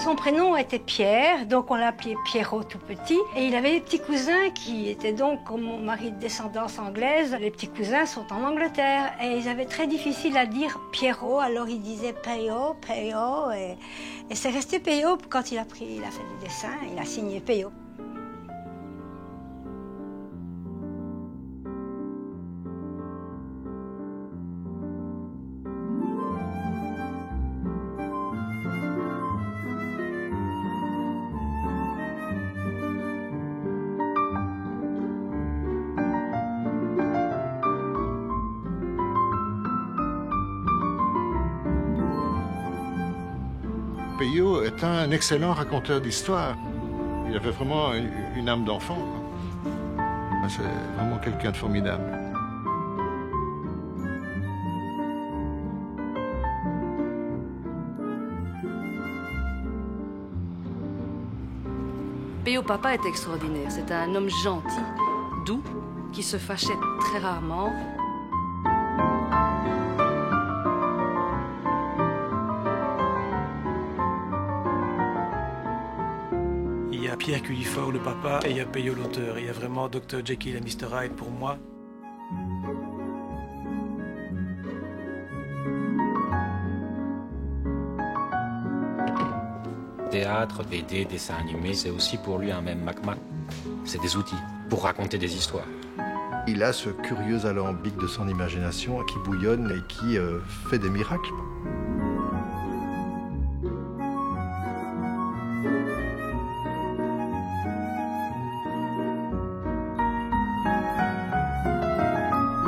Son prénom était Pierre, donc on l'appelait Pierrot tout petit. Et il avait des petits cousins qui étaient donc, comme mon mari, de descendance anglaise. Les petits cousins sont en Angleterre et ils avaient très difficile à dire Pierrot, alors ils disaient Peyo, Peyo. Et c'est resté Peyo quand il a fait du dessin, il a signé Peyo. Peyo est un excellent raconteur d'histoires. Il avait vraiment une âme d'enfant. C'est vraiment quelqu'un de formidable. Peyo Papa est extraordinaire. C'est un homme gentil, doux, qui se fâchait très rarement. Il y a Pierre Cullifort, le papa, et il y a Peyo, l'auteur. Il y a vraiment Dr. Jekyll et Mr. Hyde pour moi. Théâtre, BD, dessin animé, c'est aussi pour lui un même Mac-Mac. C'est des outils pour raconter des histoires. Il a ce curieux alambic de son imagination qui bouillonne et qui fait des miracles.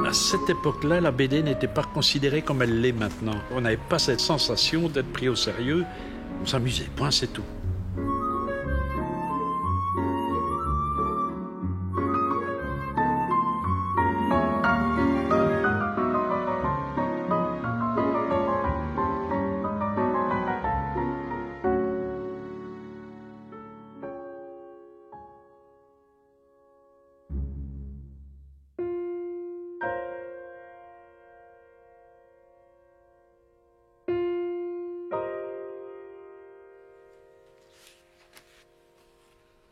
À cette époque-là, la BD n'était pas considérée comme elle l'est maintenant. On n'avait pas cette sensation d'être pris au sérieux. On s'amusait, point, c'est tout.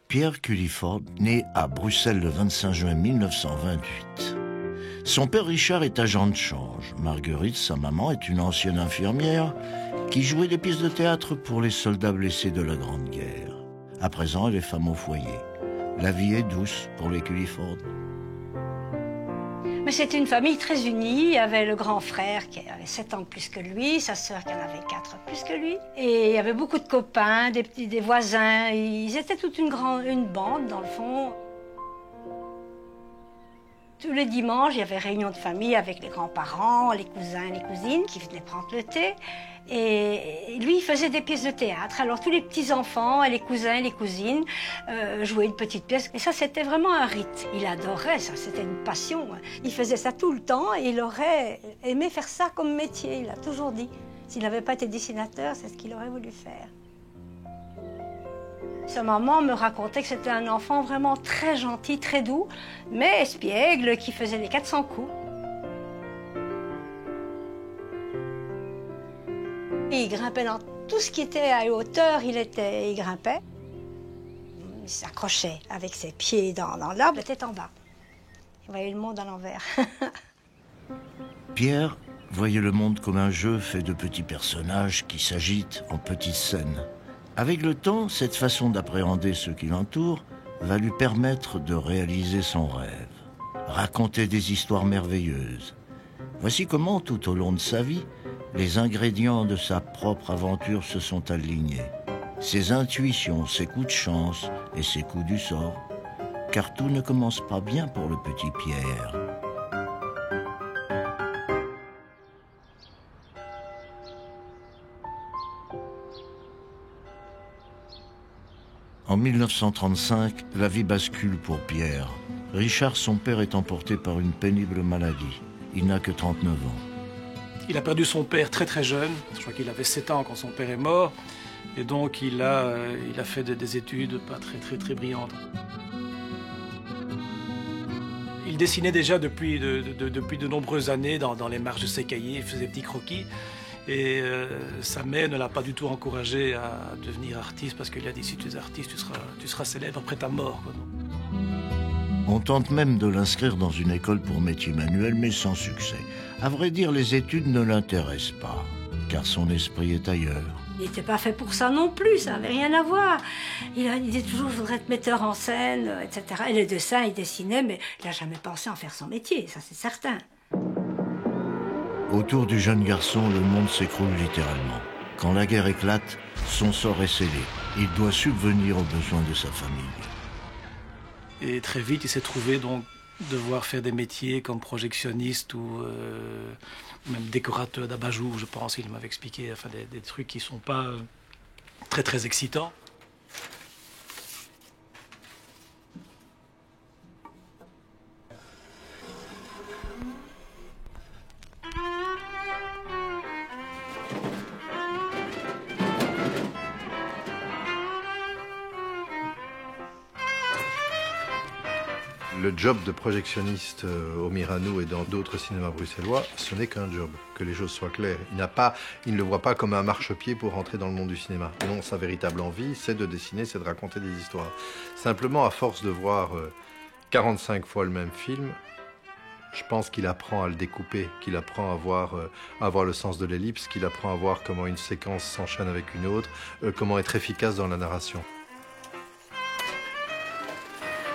Pierre Cullifort naît à Bruxelles le 25 juin 1928. Son père Richard est agent de change. Marguerite, sa maman, est une ancienne infirmière qui jouait des pièces de théâtre pour les soldats blessés de la Grande Guerre. À présent, elle est femme au foyer. La vie est douce pour les Cullifort. Mais c'était une famille très unie. Il y avait le grand frère qui avait 7 ans de plus que lui, sa sœur qui en avait 4 plus que lui. Et il y avait beaucoup de copains, des voisins. Ils étaient toute une bande, dans le fond. Tous les dimanches, il y avait réunion de famille avec les grands-parents, les cousins, les cousines qui venaient prendre le thé. Et lui, il faisait des pièces de théâtre. Alors tous les petits-enfants, les cousins, les cousines jouaient une petite pièce. Et ça, c'était vraiment un rite. Il adorait ça, c'était une passion. Il faisait ça tout le temps et il aurait aimé faire ça comme métier. Il a toujours dit. S'il n'avait pas été dessinateur, c'est ce qu'il aurait voulu faire. Sa maman me racontait que c'était un enfant vraiment très gentil, très doux, mais espiègle, qui faisait les 400 coups. Et il grimpait dans tout ce qui était à hauteur, il grimpait. Il s'accrochait avec ses pieds dans l'arbre, la tête en bas. Il voyait le monde à l'envers. Pierre voyait le monde comme un jeu fait de petits personnages qui s'agitent en petites scènes. Avec le temps, cette façon d'appréhender ce qui l'entoure va lui permettre de réaliser son rêve, raconter des histoires merveilleuses. Voici comment, tout au long de sa vie, les ingrédients de sa propre aventure se sont alignés. Ses intuitions, ses coups de chance et ses coups du sort. Car tout ne commence pas bien pour le petit Pierre. En 1935, la vie bascule pour Pierre. Richard, son père, est emporté par une pénible maladie. Il n'a que 39 ans. Il a perdu son père très très jeune. Je crois qu'il avait 7 ans quand son père est mort. Et donc il a fait des études pas très brillantes. Il dessinait déjà depuis de nombreuses années dans les marges de ses cahiers. Il faisait des petits croquis. Et sa mère ne l'a pas du tout encouragé à devenir artiste parce qu'il a dit si tu es artiste, tu seras célèbre après ta mort, quoi. On tente même de l'inscrire dans une école pour métier manuel, mais sans succès. À vrai dire, les études ne l'intéressent pas, car son esprit est ailleurs. Il n'était pas fait pour ça non plus, ça n'avait rien à voir. Il disait toujours je voudrais être metteur en scène, etc. Et les dessins, il dessinait, mais il n'a jamais pensé en faire son métier, ça c'est certain. Autour du jeune garçon, le monde s'écroule littéralement. Quand la guerre éclate, son sort est scellé. Il doit subvenir aux besoins de sa famille. Et très vite, il s'est trouvé donc devoir faire des métiers comme projectionniste ou même décorateur d'abat-jour, je pense. Il m'avait expliqué enfin, des trucs qui ne sont pas très très excitants. Le job de projectionniste au Miranou et dans d'autres cinémas bruxellois, ce n'est qu'un job, que les choses soient claires. Il ne le voit pas comme un marchepied pour rentrer dans le monde du cinéma. Non, sa véritable envie, c'est de dessiner, c'est de raconter des histoires. Simplement, à force de voir 45 fois le même film, je pense qu'il apprend à le découper, qu'il apprend à avoir le sens de l'ellipse, qu'il apprend à voir comment une séquence s'enchaîne avec une autre, comment être efficace dans la narration.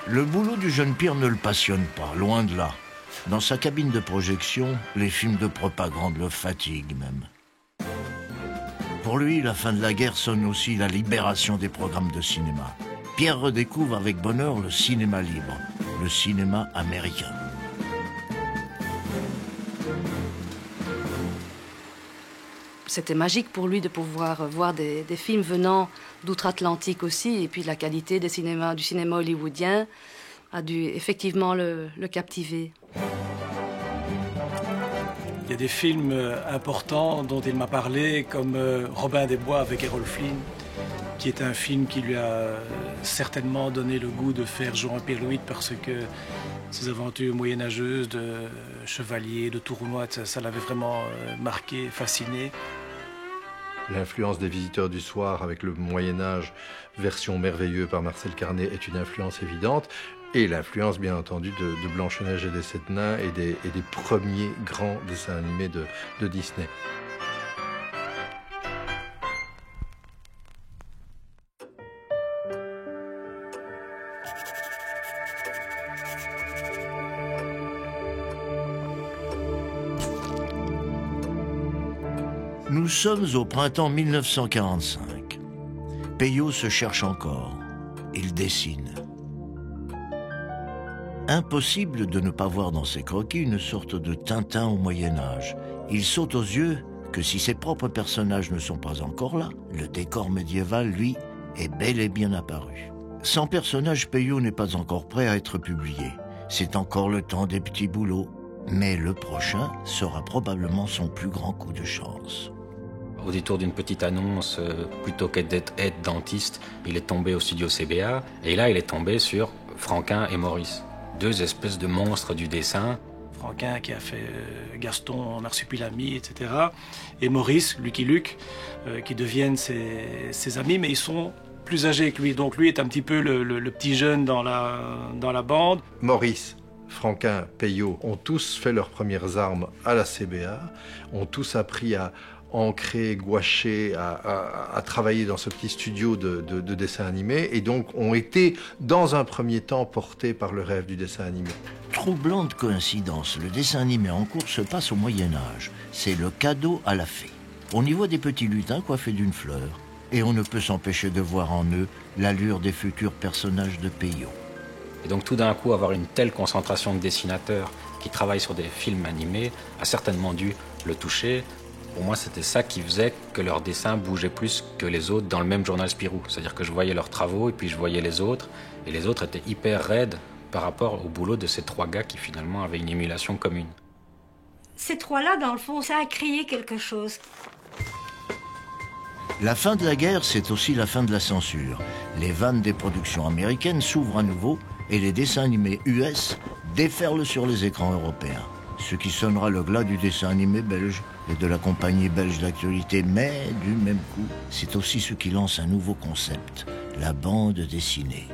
Le boulot du jeune Pierre ne le passionne pas, loin de là. Dans sa cabine de projection, les films de propagande le fatiguent même. Pour lui, la fin de la guerre sonne aussi la libération des programmes de cinéma. Pierre redécouvre avec bonheur le cinéma libre, le cinéma américain. C'était magique pour lui de pouvoir voir des films venant d'outre-Atlantique aussi, et puis la qualité du cinéma hollywoodien a dû effectivement le captiver. Il y a des films importants dont il m'a parlé, comme Robin des Bois avec Errol Flynn, qui est un film qui lui a certainement donné le goût de faire Jean-Pierre Louis parce que ses aventures moyenâgeuses de chevalier, de tournoi, ça l'avait vraiment marqué, fasciné. L'influence des Visiteurs du soir avec le Moyen-Âge, version merveilleuse par Marcel Carné, est une influence évidente. Et l'influence, bien entendu, de Blanche-Neige et des Sept Nains et des premiers grands dessins animés de Disney. Nous sommes au printemps 1945. Peyo se cherche encore. Il dessine. Impossible de ne pas voir dans ses croquis une sorte de Tintin au Moyen-Âge. Il saute aux yeux que si ses propres personnages ne sont pas encore là, le décor médiéval, lui, est bel et bien apparu. Sans personnage, Peyo n'est pas encore prêt à être publié. C'est encore le temps des petits boulots. Mais le prochain sera probablement son plus grand coup de chance. Au détour d'une petite annonce, plutôt qu'être dentiste, il est tombé au studio CBA. Et là, il est tombé sur Franquin et Maurice. Deux espèces de monstres du dessin. Franquin qui a fait Gaston, Marsupilami, etc. Et Maurice, Lucky Luke, qui deviennent ses amis, mais ils sont plus âgés que lui. Donc lui est un petit peu le petit jeune dans la bande. Maurice, Franquin, Peyo ont tous fait leurs premières armes à la CBA, ont tous appris à ancrer, gouacher, à travailler dans ce petit studio de dessin animé, et donc ont été, dans un premier temps, portés par le rêve du dessin animé. Troublante coïncidence, le dessin animé en cours se passe au Moyen-Âge. C'est le cadeau à la fée. On y voit des petits lutins coiffés d'une fleur, et on ne peut s'empêcher de voir en eux l'allure des futurs personnages de Peyo. Et donc tout d'un coup, avoir une telle concentration de dessinateurs qui travaillent sur des films animés a certainement dû le toucher. Pour moi, c'était ça qui faisait que leurs dessins bougeaient plus que les autres dans le même journal Spirou. C'est-à-dire que je voyais leurs travaux et puis je voyais les autres. Et les autres étaient hyper raides par rapport au boulot de ces trois gars qui finalement avaient une émulation commune. Ces trois-là, dans le fond, ça a créé quelque chose. La fin de la guerre, c'est aussi la fin de la censure. Les vannes des productions américaines s'ouvrent à nouveau et les dessins animés US déferlent sur les écrans européens. ce qui sonnera le glas du dessin animé belge et de la compagnie belge d'actualité, mais du même coup, c'est aussi ce qui lance un nouveau concept, la bande dessinée.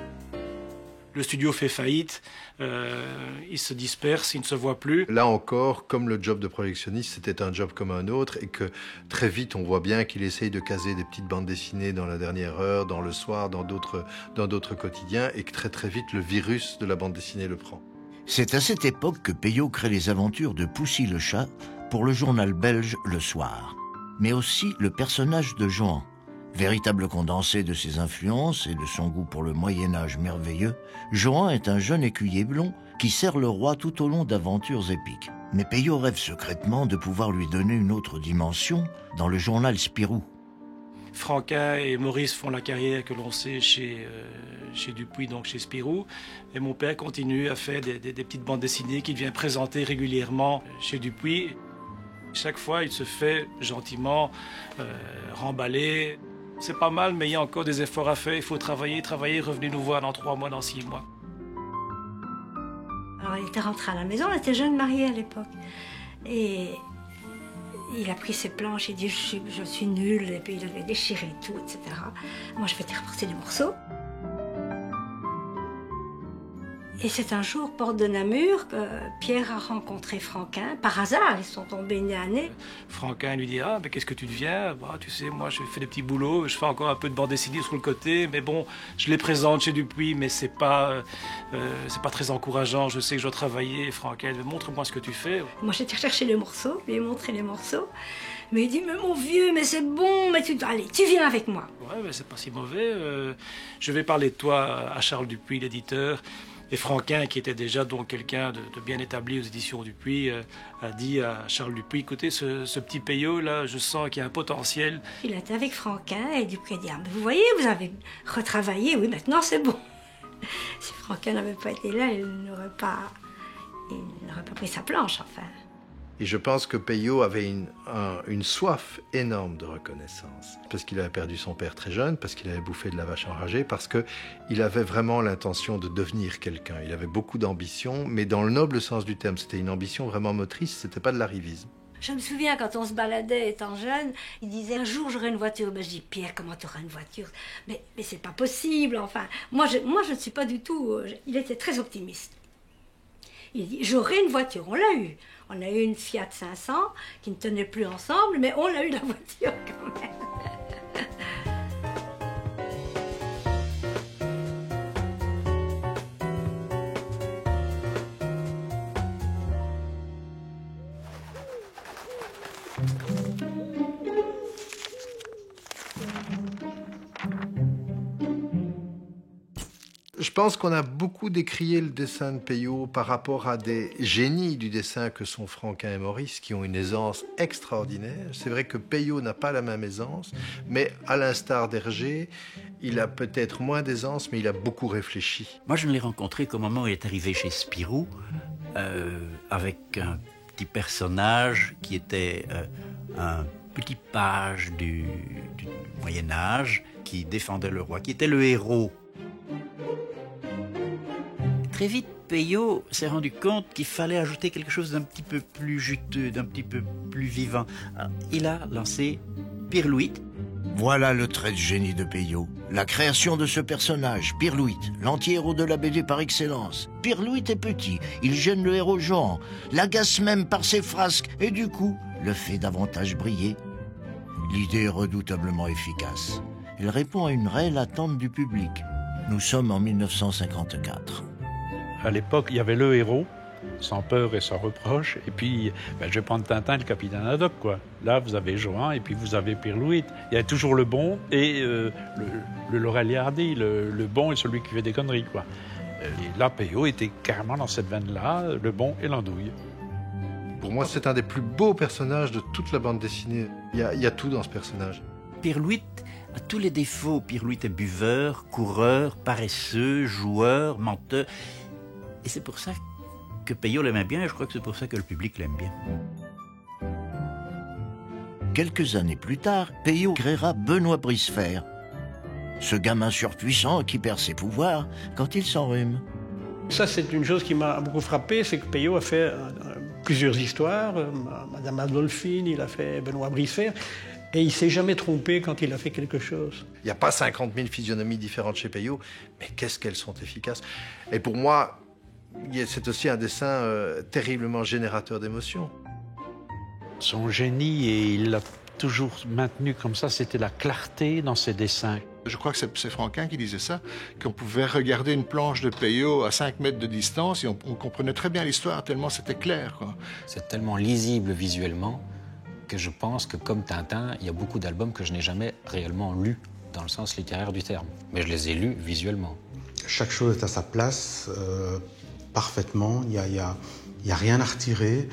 Le studio fait faillite, il se disperse, il ne se voit plus. Là encore, comme le job de projectionniste, c'était un job comme un autre et que très vite, on voit bien qu'il essaye de caser des petites bandes dessinées dans la dernière heure, dans le soir, dans d'autres quotidiens et que très vite, le virus de la bande dessinée le prend. C'est à cette époque que Peyo crée les aventures de Poussy le chat pour le journal belge Le Soir, mais aussi le personnage de Johan. Véritable condensé de ses influences et de son goût pour le Moyen-Âge merveilleux, Johan est un jeune écuyer blond qui sert le roi tout au long d'aventures épiques. Mais Peyo rêve secrètement de pouvoir lui donner une autre dimension dans le journal Spirou. Franquin et Maurice font la carrière que l'on sait chez Dupuis, donc chez Spirou. Et mon père continue à faire des petites bandes dessinées qu'il vient présenter régulièrement chez Dupuis. Chaque fois, il se fait gentiment remballer. C'est pas mal, mais il y a encore des efforts à faire. Il faut travailler, revenez nous voir dans 3 mois, dans 6 mois. Alors, il était rentré à la maison, on était jeunes mariés à l'époque. Et il a pris ses planches, il dit je suis nul, et puis il avait déchiré tout, etc. Moi, je vais reporter des morceaux. Et c'est un jour, porte de Namur, que Pierre a rencontré Franquin. Par hasard, ils sont tombés nez à nez. Franquin lui dit « Ah, mais qu'est-ce que tu deviens ? Bah, tu sais, moi, je fais des petits boulots, je fais encore un peu de bande dessinée sur le côté, mais bon, je les présente chez Dupuis, mais c'est pas très encourageant, je sais que je dois travailler. » Franquin dit « Montre-moi ce que tu fais. » Moi, j'étais chercher les morceaux, je lui ai montré les morceaux. Mais il dit « Mais mon vieux, mais c'est bon, mais allez, tu viens avec moi. » Ouais, mais c'est pas si mauvais. Je vais parler de toi à Charles Dupuis, l'éditeur. Et Franquin, qui était déjà donc quelqu'un de bien établi aux éditions Dupuis, a dit à Charles Dupuis, écoutez, ce petit Peyo, là, je sens qu'il y a un potentiel. Il était avec Franquin et Dupuis a dit, ah, mais vous voyez, vous avez retravaillé, oui, maintenant c'est bon. Si Franquin n'avait pas été là, il n'aurait pas pris sa planche, enfin. Et je pense que Peyo avait une soif énorme de reconnaissance. Parce qu'il avait perdu son père très jeune, parce qu'il avait bouffé de la vache enragée, parce qu'il avait vraiment l'intention de devenir quelqu'un. Il avait beaucoup d'ambition, mais dans le noble sens du terme. C'était une ambition vraiment motrice, c'était pas de l'arrivisme. Je me souviens, quand on se baladait étant jeune, il disait, un jour j'aurai une voiture. Ben, je dis, Pierre, comment tu auras une voiture? Mais c'est pas possible, enfin. Moi, je ne suis pas du tout... Il était très optimiste. Il dit, j'aurai une voiture. On l'a eu. On a eu une Fiat 500 qui ne tenait plus ensemble, mais on a eu la voiture quand même. Je pense qu'on a beaucoup décrié le dessin de Peyo par rapport à des génies du dessin que sont Franquin et Maurice, qui ont une aisance extraordinaire. C'est vrai que Peyo n'a pas la même aisance, mais à l'instar d'Hergé, il a peut-être moins d'aisance, mais il a beaucoup réfléchi. Moi, je ne l'ai rencontré qu'au moment où il est arrivé chez Spirou, avec un petit personnage qui était un petit page du Moyen-Âge, qui défendait le roi, qui était le héros. Très vite, Peyo s'est rendu compte qu'il fallait ajouter quelque chose d'un petit peu plus juteux, d'un petit peu plus vivant. Alors, il a lancé Pirlouit. Voilà le trait de génie de Peyo. La création de ce personnage, Pirlouit, l'anti-héros de la BD par excellence. Pirlouit est petit, il gêne le héros Jean, l'agace même par ses frasques et du coup, le fait davantage briller. L'idée est redoutablement efficace. Elle répond à une réelle attente du public. Nous sommes en 1954. À l'époque, il y avait le héros, sans peur et sans reproche, et puis, je vais prendre Tintin et le capitaine Haddock, quoi. Là, vous avez Johan, et puis vous avez Pirlouit. Il y a toujours le bon et le Laurel et Hardy, le bon et celui qui fait des conneries, quoi. Et là, Peyo était carrément dans cette veine-là, le bon et l'andouille. Pour moi, c'est un des plus beaux personnages de toute la bande dessinée. Il y a tout dans ce personnage. Pirlouit a tous les défauts. Pirlouit est buveur, coureur, paresseux, joueur, menteur. Et c'est pour ça que Peyo l'aimait bien, et je crois que c'est pour ça que le public l'aime bien. Quelques années plus tard, Peyo créera Benoît Brisefer, ce gamin surpuissant qui perd ses pouvoirs quand il s'enrhume. Ça, c'est une chose qui m'a beaucoup frappé, c'est que Peyo a fait plusieurs histoires. Madame Adolphine, il a fait Benoît Brifer. Et il ne s'est jamais trompé quand il a fait quelque chose. Il n'y a pas 50 000 physionomies différentes chez Peyo, mais qu'est-ce qu'elles sont efficaces. Et pour moi, c'est aussi un dessin terriblement générateur d'émotions. Son génie, et il l'a toujours maintenu comme ça, c'était la clarté dans ses dessins. Je crois que c'est Franquin qui disait ça, qu'on pouvait regarder une planche de Peyo à 5 mètres de distance et on comprenait très bien l'histoire, tellement c'était clair, quoi. C'est tellement lisible visuellement que je pense que, comme Tintin, il y a beaucoup d'albums que je n'ai jamais réellement lus dans le sens littéraire du terme. Mais je les ai lus visuellement. Chaque chose est à sa place, parfaitement. Il y a rien à retirer.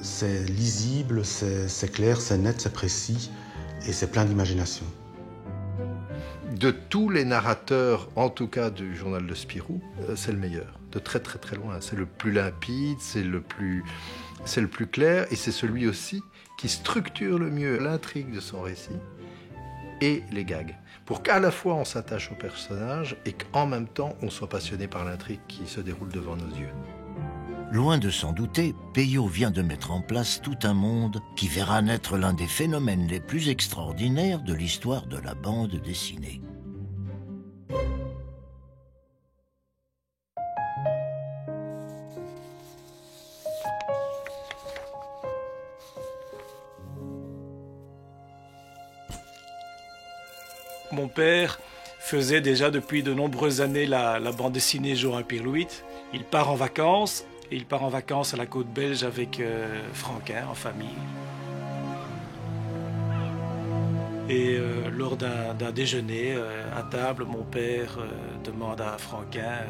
C'est lisible, c'est clair, c'est net, c'est précis et c'est plein d'imagination. De tous les narrateurs, en tout cas du journal de Spirou, c'est le meilleur. De très très très loin. C'est le plus limpide, c'est le plus clair et c'est celui aussi qui structure le mieux l'intrigue de son récit et les gags. Pour qu'à la fois on s'attache au personnage et qu'en même temps on soit passionné par l'intrigue qui se déroule devant nos yeux. Loin de s'en douter, Peyo vient de mettre en place tout un monde qui verra naître l'un des phénomènes les plus extraordinaires de l'histoire de la bande dessinée. Mon père faisait déjà depuis de nombreuses années la bande dessinée Jour Pirlouit. Il part en vacances, et il part en vacances à la côte belge avec Franquin, en famille. Et lors d'un déjeuner à table, mon père demande à Franquin,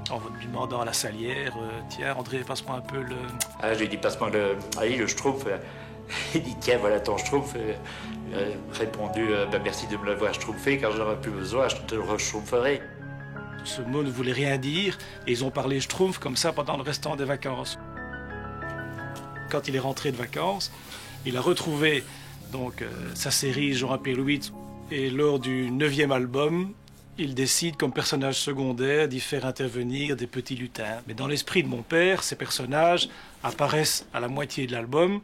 en lui demandant à la salière, tiens André, passe-moi un peu le... Ah, je lui dis, passe-moi le Schtroumpf. Il dit, tiens, voilà ton Schtroumpf. Répondu, merci de me l'avoir schtroumpfé, quand j'en aurai plus besoin, je te le reschtroumpferai. Ce mot ne voulait rien dire, et ils ont parlé Schtroumpf comme ça pendant le restant des vacances. Quand il est rentré de vacances, il a retrouvé donc sa série Jour Pirlouit, et lors du 9e album, il décide comme personnage secondaire d'y faire intervenir des petits lutins. Mais dans l'esprit de mon père, ces personnages apparaissent à la moitié de l'album.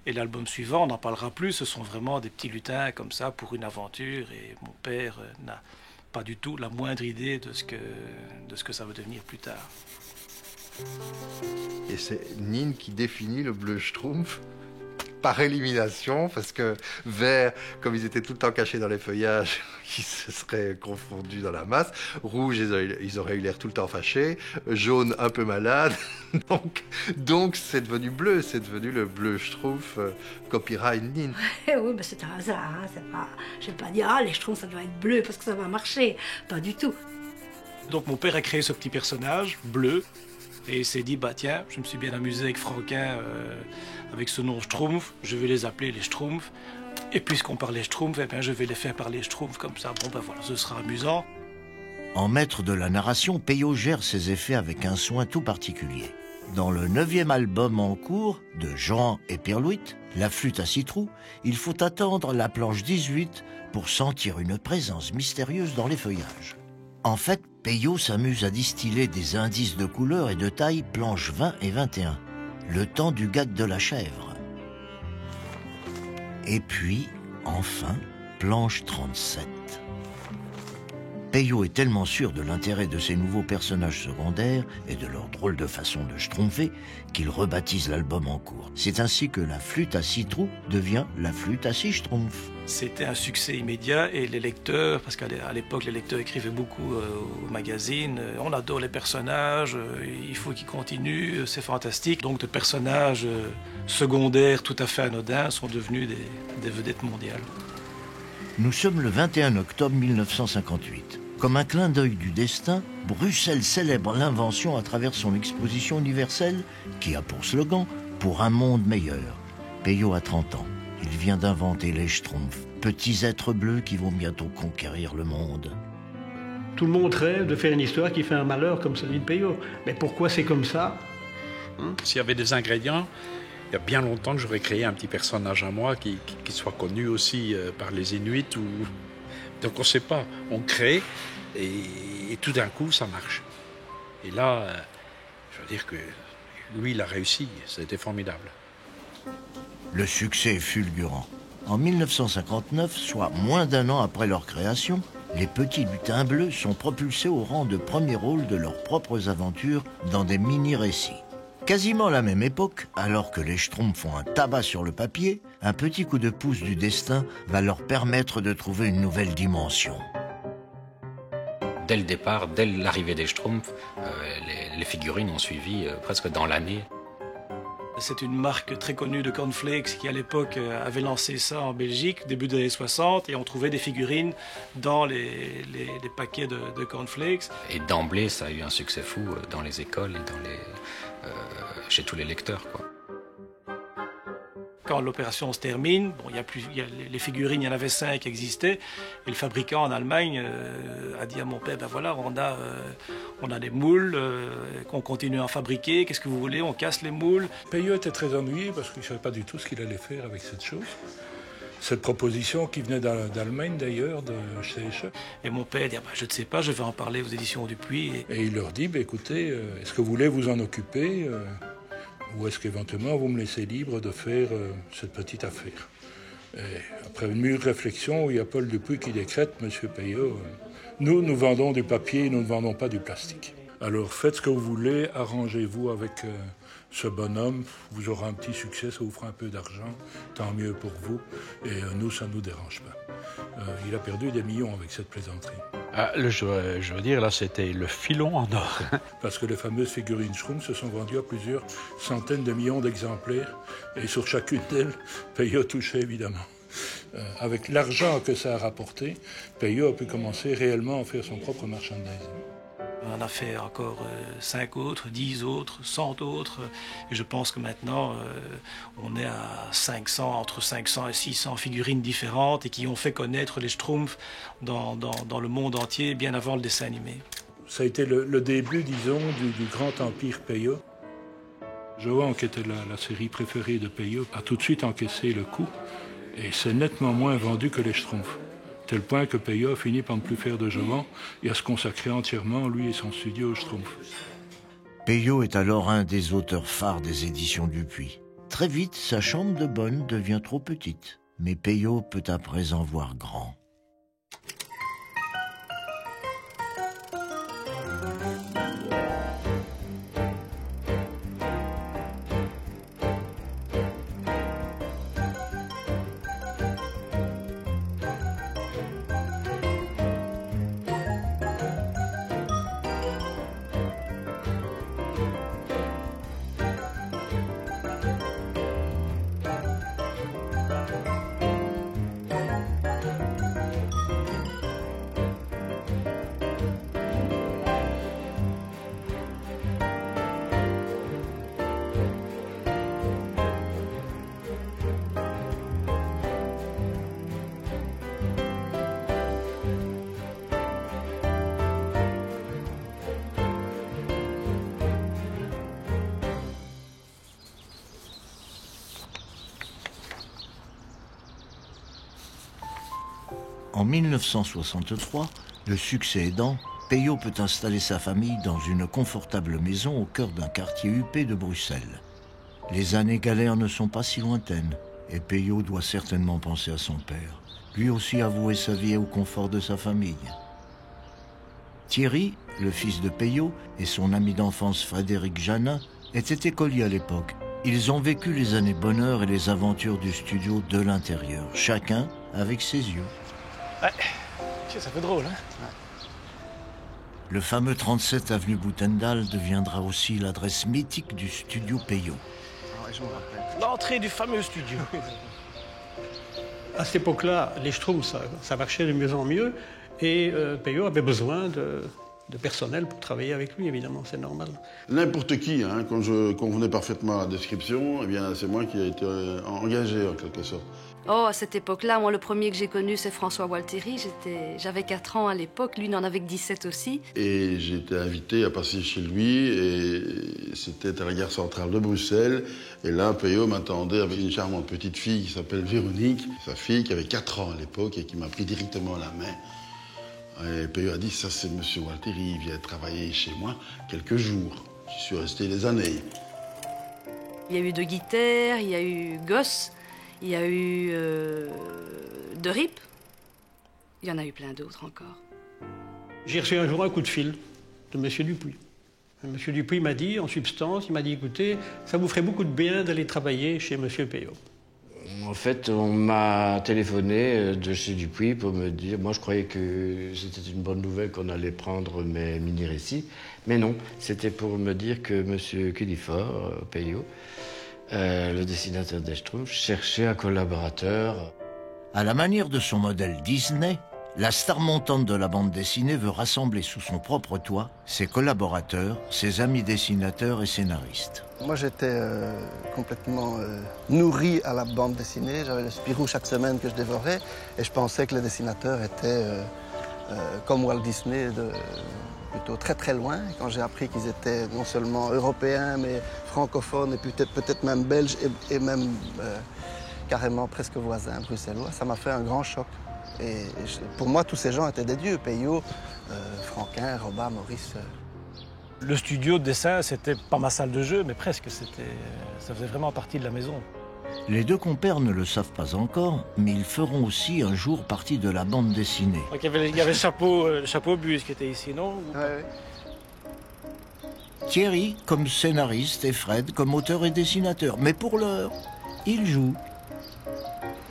Et l'album suivant, on n'en parlera plus, ce sont vraiment des petits lutins comme ça pour une aventure. Et mon père n'a pas du tout la moindre idée de ce que ça va devenir plus tard. Et c'est Nin qui définit le bleu Schtroumpf par élimination, parce que vert, comme ils étaient tout le temps cachés dans les feuillages, ils se seraient confondus dans la masse. Rouge, ils auraient eu l'air tout le temps fâchés. Jaune, un peu malade. Donc c'est devenu bleu, c'est devenu le bleu Schtroumpf, copyright Nin. Oui, mais c'est un hasard. Hein. Je ne vais pas dire, les Schtroumpfs, ça doit être bleu parce que ça va marcher. Pas du tout. Donc mon père a créé ce petit personnage, bleu, et il s'est dit, bah tiens, je me suis bien amusé avec Franquin, avec ce nom Schtroumpf, je vais les appeler les Schtroumpfs. Et puisqu'on parlait Schtroumpf, eh bien, je vais les faire parler Schtroumpf comme ça. Bon, ben voilà, ce sera amusant. En maître de la narration, Peyo gère ses effets avec un soin tout particulier. Dans le 9e album en cours de Jean et Pirlouit, La flûte à 6 trous, il faut attendre la planche 18 pour sentir une présence mystérieuse dans les feuillages. En fait, Peyo s'amuse à distiller des indices de couleur et de taille planches 20 et 21, le temps du gag de la chèvre. Et puis, enfin, planche 37. Peyo est tellement sûr de l'intérêt de ces nouveaux personnages secondaires et de leur drôle de façon de schtroumpfer qu'il rebaptise l'album en cours. C'est ainsi que la flûte à 6 trous devient la flûte à 6 schtroumpfs. C'était un succès immédiat et les lecteurs, parce qu'à l'époque les lecteurs écrivaient beaucoup au magazine, on adore les personnages, il faut qu'ils continuent, c'est fantastique. Donc de personnages secondaires tout à fait anodins sont devenus des vedettes mondiales. Nous sommes le 21 octobre 1958. Comme un clin d'œil du destin, Bruxelles célèbre l'invention à travers son exposition universelle qui a pour slogan « Pour un monde meilleur ». Peyo a 30 ans. Il vient d'inventer les Schtroumpfs, petits êtres bleus qui vont bientôt conquérir le monde. Tout le monde rêve de faire une histoire qui fait un malheur comme celui de Peyo. Mais pourquoi c'est comme ça? S'il y avait des ingrédients, il y a bien longtemps que j'aurais créé un petit personnage à moi qui soit connu aussi par les Inuits. Donc on ne sait pas, on crée et tout d'un coup ça marche. Et là, je veux dire que lui, il a réussi, ça a été formidable. Le succès est fulgurant. En 1959, soit moins d'un an après leur création, les Petits Lutins Bleus sont propulsés au rang de premier rôle de leurs propres aventures dans des mini-récits. Quasiment à la même époque, alors que les Schtroumpfs font un tabac sur le papier, un petit coup de pouce du destin va leur permettre de trouver une nouvelle dimension. Dès le départ, dès l'arrivée des Schtroumpfs, les figurines ont suivi presque dans l'année. C'est une marque très connue de cornflakes qui, à l'époque, avait lancé ça en Belgique, début des années 60, et on trouvait des figurines dans les paquets de cornflakes. Et d'emblée, ça a eu un succès fou dans les écoles et chez tous les lecteurs, quoi. Quand l'opération se termine, bon, les figurines, il y en avait 5 qui existaient, et le fabricant en Allemagne a dit à mon père, ben voilà, on a des moules qu'on continue à en fabriquer, qu'est-ce que vous voulez, on casse les moules. Peyo était très ennuyé parce qu'il ne savait pas du tout ce qu'il allait faire avec cette chose. Cette proposition qui venait d'Allemagne d'ailleurs, de CSE. Et mon père dit, ben, je ne sais pas, je vais en parler aux éditions Dupuis. Et il leur dit, ben, écoutez, est-ce que vous voulez vous en occuper ou est-ce qu'éventuellement vous me laissez libre de faire cette petite affaire? Et après une mûre réflexion, il y a Paul Dupuis qui décrète, Monsieur Peyo, nous vendons du papier, nous ne vendons pas du plastique. Alors faites ce que vous voulez, arrangez-vous avec ce bonhomme, vous aurez un petit succès, ça vous fera un peu d'argent, tant mieux pour vous, et nous, ça ne nous dérange pas. Il a perdu des millions avec cette plaisanterie. Ah, je veux dire, là, c'était le filon en or. Parce que les fameuses figurines Schtroumpfs se sont vendues à plusieurs centaines de millions d'exemplaires, et sur chacune d'elles, Peyo touchait évidemment. Avec l'argent que ça a rapporté, Peyo a pu commencer réellement à faire son propre merchandising. On a fait encore 5 autres, 10 autres, 100 autres. Et je pense que maintenant, on est à 500, entre 500 et 600 figurines différentes et qui ont fait connaître les Schtroumpfs dans le monde entier, bien avant le dessin animé. Ça a été le début, disons, du grand empire Peyo. Johan, qui était la série préférée de Peyo, a tout de suite encaissé le coup. Et c'est nettement moins vendu que les Schtroumpfs. Tel point que Peyo a fini par ne plus faire de Johan et à se consacrer entièrement, lui et son studio, aux Schtroumpfs. Peyo est alors un des auteurs phares des éditions Dupuis. Très vite, sa chambre de bonne devient trop petite. Mais Peyo peut à présent voir grand. En 1963, le succès aidant, Peyo peut installer sa famille dans une confortable maison au cœur d'un quartier huppé de Bruxelles. Les années galères ne sont pas si lointaines, et Peyo doit certainement penser à son père. Lui aussi avouer sa vie au confort de sa famille. Thierry, le fils de Peyo, et son ami d'enfance Frédéric Janin étaient écoliers à l'époque. Ils ont vécu les années bonheur et les aventures du studio de l'intérieur, chacun avec ses yeux. Ouais, ça fait drôle, hein? Ouais. Le fameux 37 avenue Boutendal deviendra aussi l'adresse mythique du studio Peyo. Ouais, je me rappelle. L'entrée du fameux studio. À cette époque-là, les Schtroumpfs, ça marchait de mieux en mieux, et Peyo avait besoin de personnel pour travailler avec lui, évidemment, c'est normal. N'importe qui, hein, quand je convenais parfaitement à la description, eh bien, c'est moi qui ai été engagé en quelque sorte. Oh, à cette époque-là, moi, le premier que j'ai connu, c'est François Walteri. J'avais 4 ans à l'époque, lui, il en avait que 17 aussi. Et j'ai été invité à passer chez lui, et c'était à la gare centrale de Bruxelles. Et là, Peyo m'attendait avec une charmante petite fille qui s'appelle Véronique, sa fille qui avait 4 ans à l'époque et qui m'a pris directement la main. Et Peyo a dit, ça c'est Monsieur Walteri, il vient travailler chez moi quelques jours. J'y suis resté des années. Il y a eu De Guiter, il y a eu Gosse, il y a eu De Rip. Il y en a eu plein d'autres encore. J'ai reçu un jour un coup de fil de M. Dupuis. M. Dupuis m'a dit, en substance, il m'a dit, écoutez, ça vous ferait beaucoup de bien d'aller travailler chez M. Peyo. En fait, on m'a téléphoné de chez Dupuis pour me dire, moi je croyais que c'était une bonne nouvelle qu'on allait prendre mes mini-récits, mais non, c'était pour me dire que M. Cullifort, Peyo, le dessinateur des Schtroumpfs, cherchait un collaborateur. À la manière de son modèle Disney, la star montante de la bande dessinée veut rassembler sous son propre toit ses collaborateurs, ses amis dessinateurs et scénaristes. Moi, j'étais complètement nourri à la bande dessinée. J'avais le Spirou chaque semaine que je dévorais. Et je pensais que les dessinateurs étaient comme Walt Disney, plutôt très très loin. Quand j'ai appris qu'ils étaient non seulement européens, mais francophones, et peut-être même belges, et même carrément presque voisins bruxellois, ça m'a fait un grand choc. Et pour moi, tous ces gens étaient des dieux. Peyo, Franquin, Robin, Maurice. Le studio de dessin, c'était pas ma salle de jeu, mais presque. Ça faisait vraiment partie de la maison. Les deux compères ne le savent pas encore, mais ils feront aussi un jour partie de la bande dessinée. Donc, il y avait le chapeau bus qui était ici, non? Ouais. Thierry comme scénariste et Fred comme auteur et dessinateur. Mais pour l'heure, ils jouent.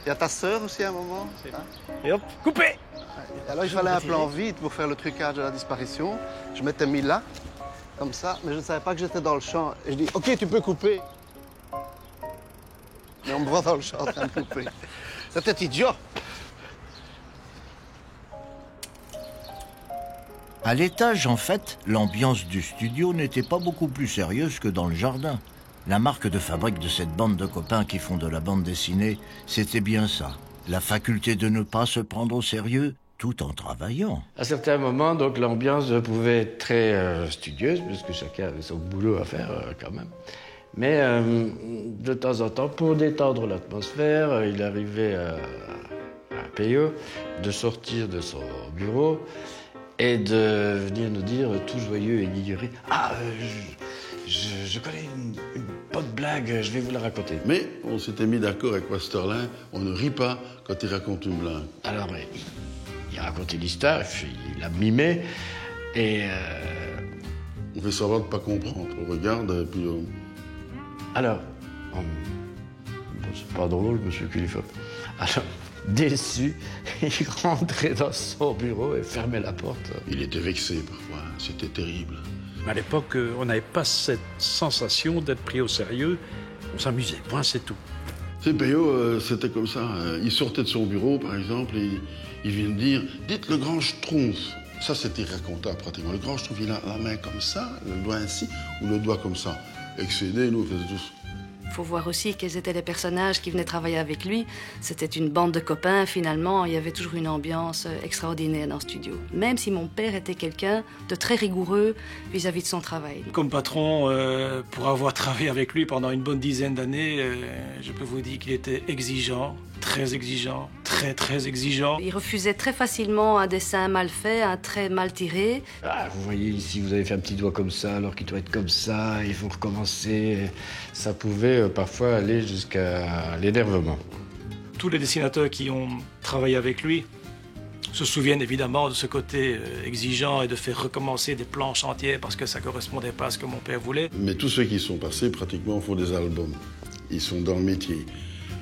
Il y a ta sœur aussi à un moment. Hein? Et hop, coupé! Alors il fallait un plan vite pour faire le trucage de la disparition. Je m'étais mis là, comme ça, mais je ne savais pas que j'étais dans le champ. Et je dis, OK, tu peux couper. Mais on me voit dans le champ en train de couper. C'était idiot. À l'étage, en fait, l'ambiance du studio n'était pas beaucoup plus sérieuse que dans le jardin. La marque de fabrique de cette bande de copains qui font de la bande dessinée, c'était bien ça. La faculté de ne pas se prendre au sérieux tout en travaillant. À certains moments, donc, l'ambiance pouvait être très studieuse, parce que chacun avait son boulot à faire quand même. Mais de temps en temps, pour détendre l'atmosphère, il arrivait à Peyo de sortir de son bureau et de venir nous dire, tout joyeux et ignoré, « Ah, je connais une bonne blague, je vais vous la raconter. » Mais on s'était mis d'accord avec Westerlin, on ne rit pas quand il raconte une blague. Alors, il racontait l'histoire, il la mimait, et... On fait semblant de ne pas comprendre, on regarde, et puis... Alors, bon, c'est pas drôle, monsieur Cullifort. Alors, déçu, il rentrait dans son bureau et fermait la porte. Il était vexé parfois, c'était terrible. À l'époque, on n'avait pas cette sensation d'être pris au sérieux. On s'amusait, point, c'est tout. C'est Peyo, c'était comme ça. Il sortait de son bureau, par exemple, et il vient de dire « Dites le grand Schtroumpf ». Ça, c'était racontable pratiquement. Le grand Schtroumpf, il a la main comme ça, le doigt ainsi, ou le doigt comme ça. Excédé, nous, on faisait tous. Il faut voir aussi quels étaient les personnages qui venaient travailler avec lui. C'était une bande de copains, finalement. Il y avait toujours une ambiance extraordinaire dans le studio. Même si mon père était quelqu'un de très rigoureux vis-à-vis de son travail. Comme patron, pour avoir travaillé avec lui pendant une bonne dizaine d'années, je peux vous dire qu'il était exigeant, très exigeant. Il refusait très facilement un dessin mal fait, un trait mal tiré. Ah, vous voyez ici, vous avez fait un petit doigt comme ça, alors qu'il doit être comme ça, il faut recommencer. Ça pouvait parfois aller jusqu'à l'énervement. Tous les dessinateurs qui ont travaillé avec lui se souviennent évidemment de ce côté exigeant et de faire recommencer des planches entières parce que ça ne correspondait pas à ce que mon père voulait. Mais tous ceux qui sont passés, pratiquement, font des albums. Ils sont dans le métier.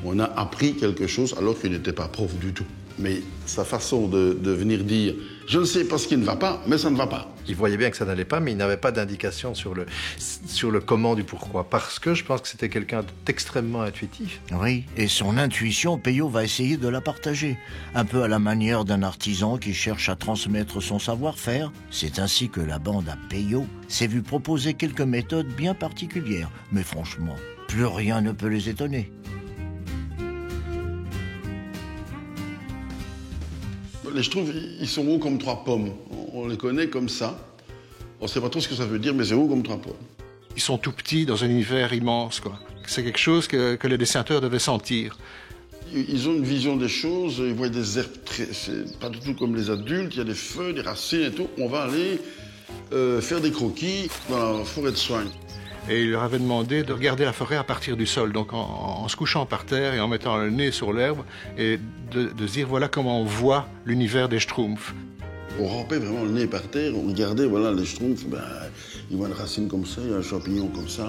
On a appris quelque chose alors qu'il n'était pas prof du tout. Mais sa façon de venir dire « Je ne sais pas ce qui ne va pas, mais ça ne va pas ». Il voyait bien que ça n'allait pas, mais il n'avait pas d'indication sur le comment du pourquoi. Parce que je pense que c'était quelqu'un d'extrêmement intuitif. Oui, et son intuition, Peyo va essayer de la partager. Un peu à la manière d'un artisan qui cherche à transmettre son savoir-faire. C'est ainsi que la bande à Peyo s'est vue proposer quelques méthodes bien particulières. Mais franchement, plus rien ne peut les étonner. Les Schtroumpfs, ils sont hauts comme 3 pommes. On les connaît comme ça. On ne sait pas trop ce que ça veut dire, mais c'est haut comme 3 pommes. Ils sont tout petits dans un univers immense, quoi. C'est quelque chose que les dessinateurs devaient sentir. Ils ont une vision des choses, ils voient des herbes c'est pas du tout comme les adultes, il y a des feuilles, des racines et tout. On va aller faire des croquis dans la forêt de soins. et il leur avait demandé de regarder la forêt à partir du sol, donc en se couchant par terre et en mettant le nez sur l'herbe, et de se dire voilà comment on voit l'univers des Schtroumpfs. On rampait vraiment le nez par terre, on regardait, voilà, les Schtroumpfs, ils voient une racine comme ça, il y a un champignon comme ça.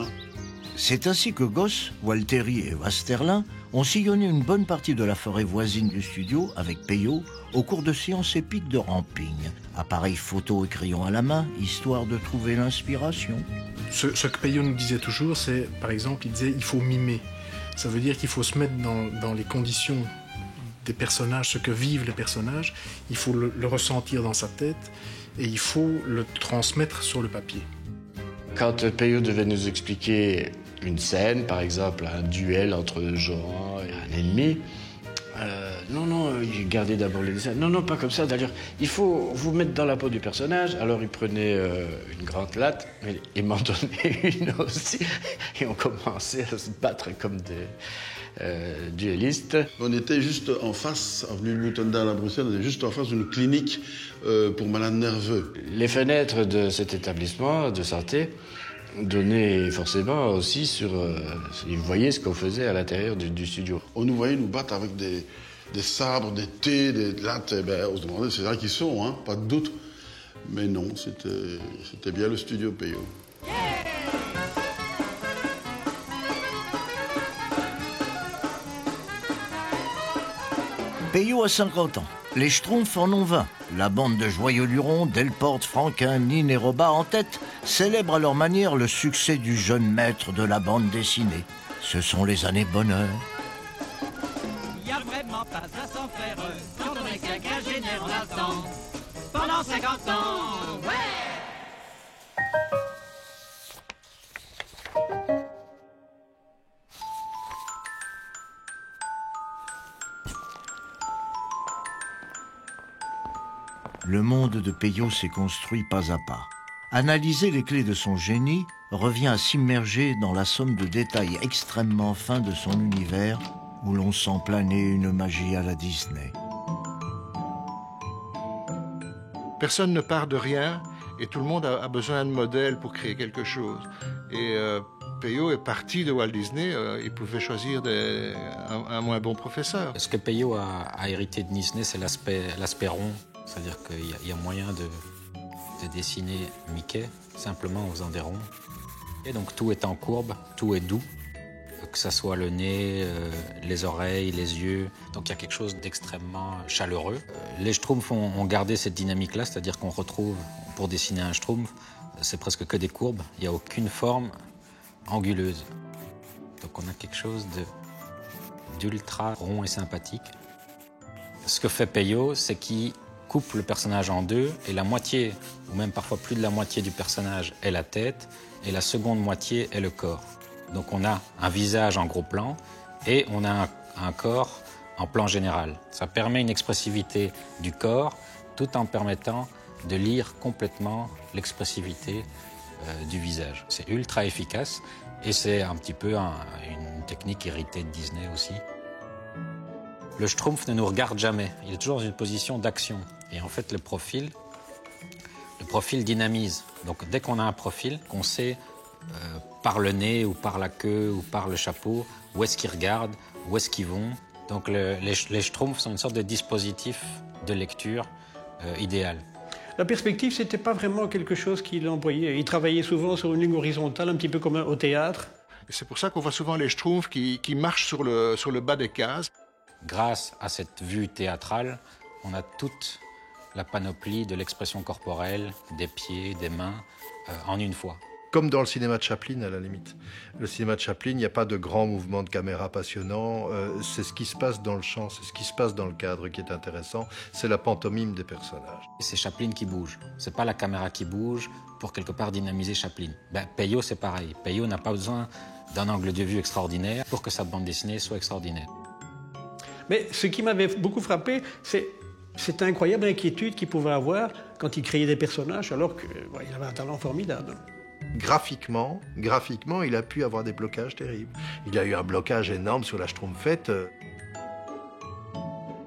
C'est ainsi que Goss, Walteri et Westerlin ont sillonné une bonne partie de la forêt voisine du studio avec Peyo au cours de séances épiques de ramping. Appareil photo et crayon à la main, histoire de trouver l'inspiration. Ce que Peyo nous disait toujours, c'est, par exemple, il disait il faut mimer. Ça veut dire qu'il faut se mettre dans les conditions des personnages, ce que vivent les personnages, il faut le ressentir dans sa tête et il faut le transmettre sur le papier. Quand Peyo devait nous expliquer une scène, par exemple un duel entre Johan et un ennemi, il gardait d'abord les dessins. Non, pas comme ça. D'ailleurs, il faut vous mettre dans la peau du personnage. Alors il prenait une grande latte, mais il m'en donnait une aussi. Et on commençait à se battre comme des duellistes. On était juste en face, avenue Lutendal à Bruxelles, on était juste en face d'une clinique pour malades nerveux. Les fenêtres de cet établissement de santé donnaient forcément aussi sur... ils voyaient ce qu'on faisait à l'intérieur du studio. On nous voyait nous battre avec des sabres, des thés, des lattes. On se demandait c'est là qu'ils sont, hein, pas de doute. Mais non, c'était bien le studio Peyo. Peyo a 50 ans. Les Schtroumpfs en ont 20. La bande de Joyeux Luron, Delporte, Franquin, Nine et Robat en tête célèbre à leur manière le succès du jeune maître de la bande dessinée. Ce sont les années bonheur. Il y a vraiment pas à s'en faire quand on est quinquagénaire en attend. Pendant 50 ans, ouais! Le monde de Peyo s'est construit pas à pas. Analyser les clés de son génie revient à s'immerger dans la somme de détails extrêmement fins de son univers où l'on sent planer une magie à la Disney. Personne ne part de rien et tout le monde a besoin de modèles pour créer quelque chose. Et Peyo est parti de Walt Disney, il pouvait choisir un moins bon professeur. Ce que Peyo a hérité de Disney, c'est l'aspect rond. C'est-à-dire qu'il y a moyen de dessiner Mickey simplement en faisant des ronds. Et donc tout est en courbe, tout est doux, que ce soit le nez, les oreilles, les yeux. Donc il y a quelque chose d'extrêmement chaleureux. Les Schtroumpfs ont gardé cette dynamique-là, c'est-à-dire qu'on retrouve, pour dessiner un Schtroumpf, c'est presque que des courbes, il n'y a aucune forme anguleuse. Donc on a quelque chose d'ultra rond et sympathique. Ce que fait Peyo, c'est qu'il coupe le personnage en deux et la moitié, ou même parfois plus de la moitié du personnage est la tête et la seconde moitié est le corps. Donc on a un visage en gros plan et on a un corps en plan général. Ça permet une expressivité du corps tout en permettant de lire complètement l'expressivité du visage. C'est ultra efficace et c'est un petit peu une technique héritée de Disney aussi. Le Schtroumpf ne nous regarde jamais, il est toujours dans une position d'action. Et en fait, le profil dynamise. Donc dès qu'on a un profil, qu'on sait par le nez ou par la queue ou par le chapeau, où est-ce qu'ils regardent, où est-ce qu'ils vont. Donc les Schtroumpfs sont une sorte de dispositif de lecture idéal. La perspective, c'était pas vraiment quelque chose qu'il employait. Il travaillait souvent sur une ligne horizontale, un petit peu comme au théâtre. C'est pour ça qu'on voit souvent les Schtroumpfs qui marchent sur le bas des cases. Grâce à cette vue théâtrale, on a toute la panoplie de l'expression corporelle, des pieds, des mains, en une fois. Comme dans le cinéma de Chaplin, à la limite. Le cinéma de Chaplin, il n'y a pas de grands mouvements de caméra passionnants. C'est ce qui se passe dans le champ, c'est ce qui se passe dans le cadre qui est intéressant. C'est la pantomime des personnages. C'est Chaplin qui bouge. C'est pas la caméra qui bouge pour quelque part dynamiser Chaplin. Peyo, c'est pareil. Peyo n'a pas besoin d'un angle de vue extraordinaire pour que sa bande dessinée soit extraordinaire. Mais ce qui m'avait beaucoup frappé, c'est cette incroyable inquiétude qu'il pouvait avoir quand il créait des personnages, alors qu'il avait un talent formidable. Graphiquement, il a pu avoir des blocages terribles. Il a eu un blocage énorme sur la Schtroumpfette.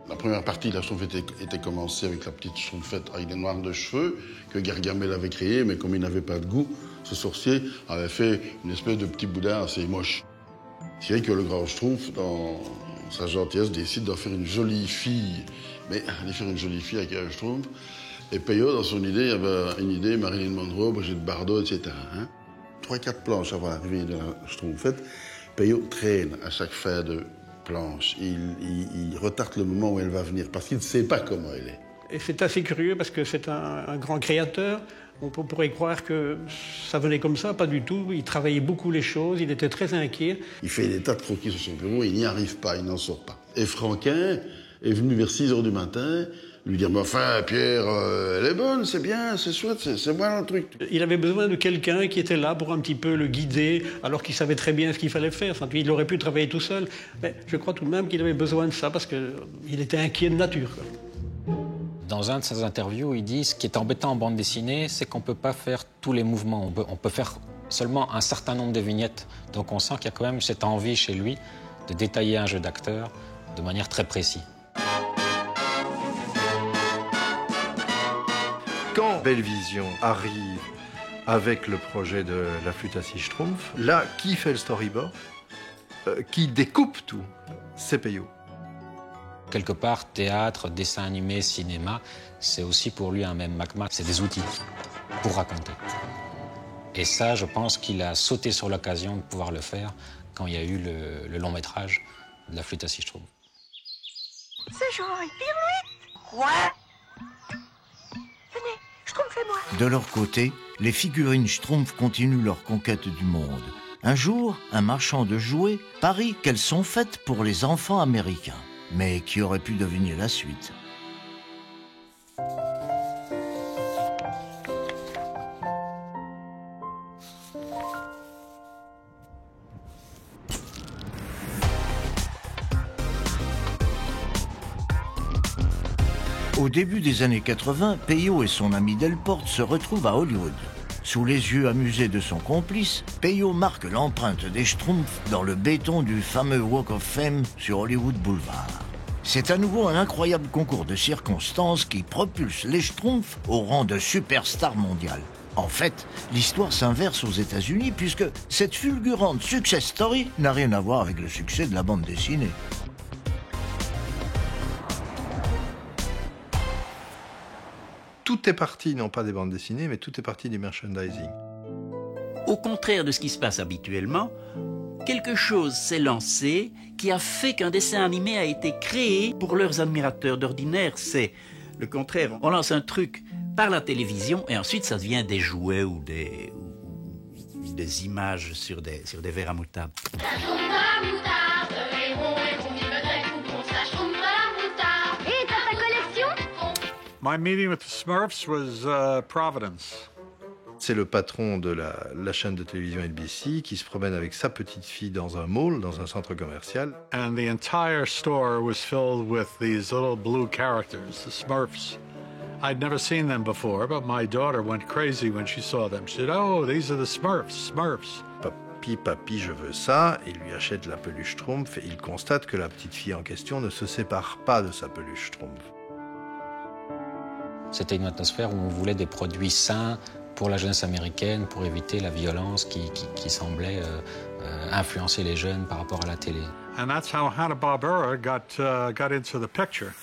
La première partie de la Schtroumpfette était commencée avec la petite Schtroumpfette avec des noirs de cheveux que Gargamel avait créée, mais comme il n'avait pas de goût, Ce sorcier avait fait une espèce de petit boudin assez moche. C'est vrai que le grand Schtroumpf, dans sa gentillesse, décide d'en faire une jolie fille. Mais aller faire une jolie fille avec un Schtroumpf. Et Peyo, dans son idée, il y avait une idée, Marilyn Monroe, Brigitte Bardot, etc. 3-4 planches avant l'arrivée de la Schtroumpfette, Peyo traîne à chaque fin de planche. Il retarde le moment où elle va venir, parce qu'il ne sait pas comment elle est. Et c'est assez curieux, parce que c'est un grand créateur. On pourrait croire que ça venait comme ça, pas du tout. Il travaillait beaucoup les choses, il était très inquiet. Il fait des tas de croquis sur son bureau, il n'y arrive pas, il n'en sort pas. Et Franquin est venu vers 6 h du matin, lui dire « Mais enfin, Pierre, elle est bonne, c'est bien, c'est chouette, c'est moi le truc. » Il avait besoin de quelqu'un qui était là pour un petit peu le guider, alors qu'il savait très bien ce qu'il fallait faire. Enfin, il aurait pu travailler tout seul. Mais je crois tout de même qu'il avait besoin de ça, parce qu'il était inquiet de nature, quoi. Dans un de ses interviews, il dit « Ce qui est embêtant en bande dessinée, c'est qu'on ne peut pas faire tous les mouvements. On peut faire seulement un certain nombre de vignettes. » Donc on sent qu'il y a quand même cette envie chez lui de détailler un jeu d'acteur de manière très précise. Quand Bellevision arrive avec le projet de la flûte à 6 Schtroumpfs, là, qui fait le storyboard, qui découpe tout, c'est Peyo. Quelque part, théâtre, dessin animé, cinéma, c'est aussi pour lui un même magma. C'est des outils pour raconter. Et ça, je pense qu'il a sauté sur l'occasion de pouvoir le faire quand il y a eu le long métrage de la flûte à 6 Schtroumpfs. C'est Jean-Pierre. Quoi? Venez, Schtroumpf-moi. De leur côté, les figurines Schtroumpf continuent leur conquête du monde. Un jour, un marchand de jouets parie qu'elles sont faites pour les enfants américains. Mais qui aurait pu deviner la suite? Au début des années 80, Peyo et son ami Delporte se retrouvent à Hollywood. Sous les yeux amusés de son complice, Peyo marque l'empreinte des Schtroumpfs dans le béton du fameux Walk of Fame sur Hollywood Boulevard. C'est à nouveau un incroyable concours de circonstances qui propulse les Schtroumpfs au rang de superstar mondiale. En fait, l'histoire s'inverse aux États-Unis puisque cette fulgurante success story n'a rien à voir avec le succès de la bande dessinée. Tout est parti, non pas des bandes dessinées, mais tout est parti du merchandising. Au contraire de ce qui se passe habituellement, quelque chose s'est lancé qui a fait qu'un dessin animé a été créé pour leurs admirateurs. D'ordinaire, c'est le contraire. On lance un truc par la télévision et ensuite ça devient des jouets ou des images sur des verres à moutarde. My meeting with the Smurfs was Providence. C'est le patron de la chaîne de télévision NBC qui se promène avec sa petite fille dans un mall, dans un centre commercial. And the entire store was filled with these little blue characters, the Smurfs. I'd never seen them before, but my daughter went crazy when she saw them. She said, "Oh, these are the Smurfs, Smurfs." Papi, je veux ça. Il lui achète la peluche Schtroumpf et il constate que la petite fille en question ne se sépare pas de sa peluche Schtroumpf. C'était une atmosphère où on voulait des produits sains pour la jeunesse américaine, pour éviter la violence qui semblait influencer les jeunes par rapport à la télé. And that's how Hanna-Barbera got into the picture.